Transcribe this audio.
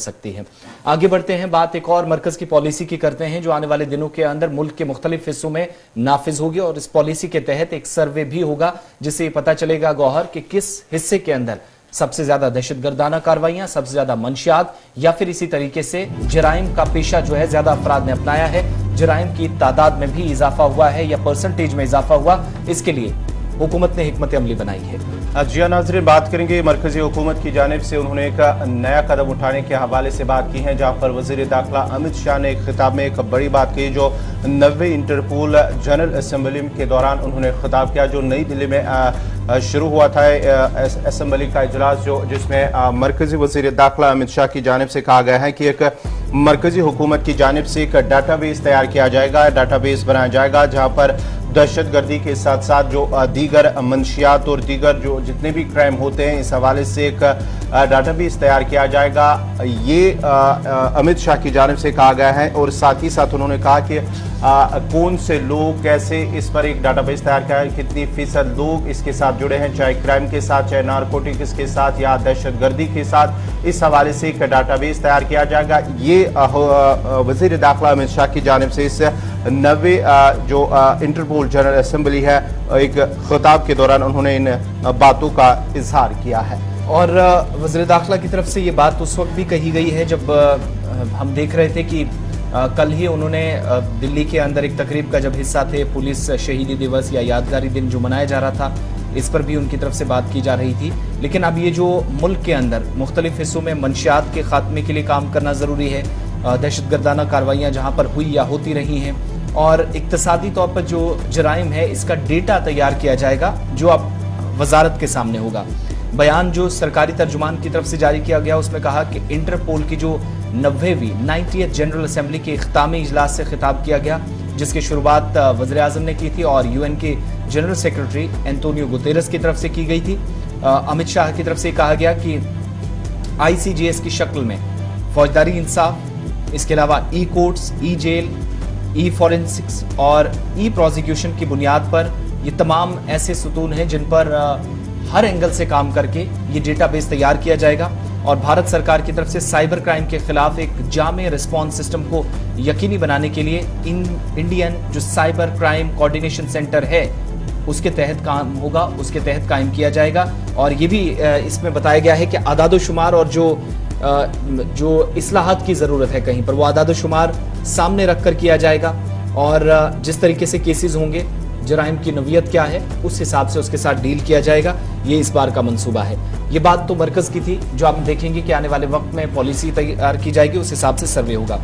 सकती है। आगे बढ़ते हैं, बात एक और मरकज की पॉलिसी की करते हैं जो आने वाले दिनों के अंदर मुल्क के मुख्तलिफ हिस्सों में नाफिज होगी और इस पॉलिसी के तहत एक सर्वे भी होगा जिससे ये पता चलेगा गौहर कि किस हिस्से के अंदर सबसे ज्यादा दहशतगर्दाना कार्रवाइयां, सबसे ज्यादा मंशियात या फिर इसी तरीके से जराइम का पेशा जो है ज्यादा अफराद ने अपनाया है, जराइम की तादाद में भी इजाफा हुआ है या परसेंटेज में इजाफा हुआ, इसके लिए हुकूमत ने हिकमत अमली बनाई है। जी नाज़रीन, बात करेंगे मरकजी हुकूमत की जानिब से उन्होंने एक नया कदम उठाने के हवाले से बात की है, जहां पर वज़ीर दाखिला अमित शाह ने एक खिताब में एक बड़ी बात की जो 90 इंटरपोल जनरल असम्बली के दौरान उन्होंने खिताब किया, जो नई दिल्ली में शुरू हुआ था असम्बली का इजलास, जिसमें मरकजी वज़ीर दाखिला अमित शाह की जानिब से कहा गया है कि एक मरकजी हुकूमत की जानिब से एक डाटाबेस तैयार किया जाएगा, डाटाबेस बनाया जाएगा जहां पर दहशतगर्दी के साथ साथ जो दीगर मंशियात और दीगर जो जितने भी क्राइम होते हैं इस हवाले से एक डाटाबेस तैयार किया जाएगा। ये अमित शाह की जानिब से कहा गया है और साथ ही साथ उन्होंने कहा कि कौन से लोग कैसे इस पर एक डाटाबेस तैयार किया है, कितनी फीसद लोग इसके साथ जुड़े हैं, चाहे क्राइम के साथ, चाहे नारकोटिक्स के साथ या दहशतगर्दी के साथ, इस हवाले से एक डाटाबेस तैयार किया जाएगा। ये वज़ीर दाखिला अमित शाह की जानिब से इस 90 जो इंटरपोल जनरल असम्बली है एक खिताब के दौरान उन्होंने इन बातों का इजहार किया है। और वज़ीर दाखिला की तरफ से ये बात उस वक्त भी कही गई है जब हम देख रहे थे कि कल ही उन्होंने दिल्ली के अंदर एक तकरीब का जब हिस्सा थे, पुलिस शहीदी दिवस या यादगारी दिन जो मनाया जा रहा था, इस पर भी उनकी तरफ से बात की जा रही थी। लेकिन अब ये जो मुल्क के अंदर मुख्तलिफ हिस्सों में मंशियात के खात्मे के लिए काम करना ज़रूरी है, दहशतगर्दाना कार्रवाइयाँ जहाँ पर हुई या होती रही हैं, और इक्तसादी तौर पर जो जराइम है इसका डेटा तैयार किया जाएगा जो अब वजारत के सामने होगा। बयान जो सरकारी तर्जुमान की तरफ से जारी किया गया उसमें कहा कि इंटरपोल की जो 90वीं जनरल असम्बली के इख्तामी इजलास से खिताब किया गया, जिसकी शुरुआत वज़ीर आज़म ने की थी और यूएन के जनरल सेक्रेटरी एंटोनियो गुतेरेस की तरफ से की गई थी। अमित शाह की तरफ से कहा गया कि ICJS की शक्ल में फौजदारी इंसाफ, इसके अलावा ई कोर्ट्स, ई जेल, ई फॉरेंसिक्स और ई प्रोसिक्यूशन की बुनियाद पर ये तमाम ऐसे सुतून हैं जिन पर हर एंगल से काम करके ये डेटाबेस तैयार किया जाएगा और भारत सरकार की तरफ से साइबर क्राइम के खिलाफ एक जामे रिस्पॉन्स सिस्टम को यकीनी बनाने के लिए इंडियन जो साइबर क्राइम कोऑर्डिनेशन सेंटर है उसके तहत काम होगा, उसके तहत कायम किया जाएगा। और ये भी इसमें बताया गया है कि आदादोशुमार और जो इस्लाहात की ज़रूरत है कहीं पर, वो आदादोशुमार सामने रख कर किया जाएगा और जिस तरीके से केसेस होंगे, जराइम की नौयत क्या है, उस हिसाब से उसके साथ डील किया जाएगा। ये इस बार का मंसूबा है। ये बात तो मरकज़ की थी, जो आप देखेंगे कि आने वाले वक्त में पॉलिसी तैयार की जाएगी, उस हिसाब से सर्वे होगा।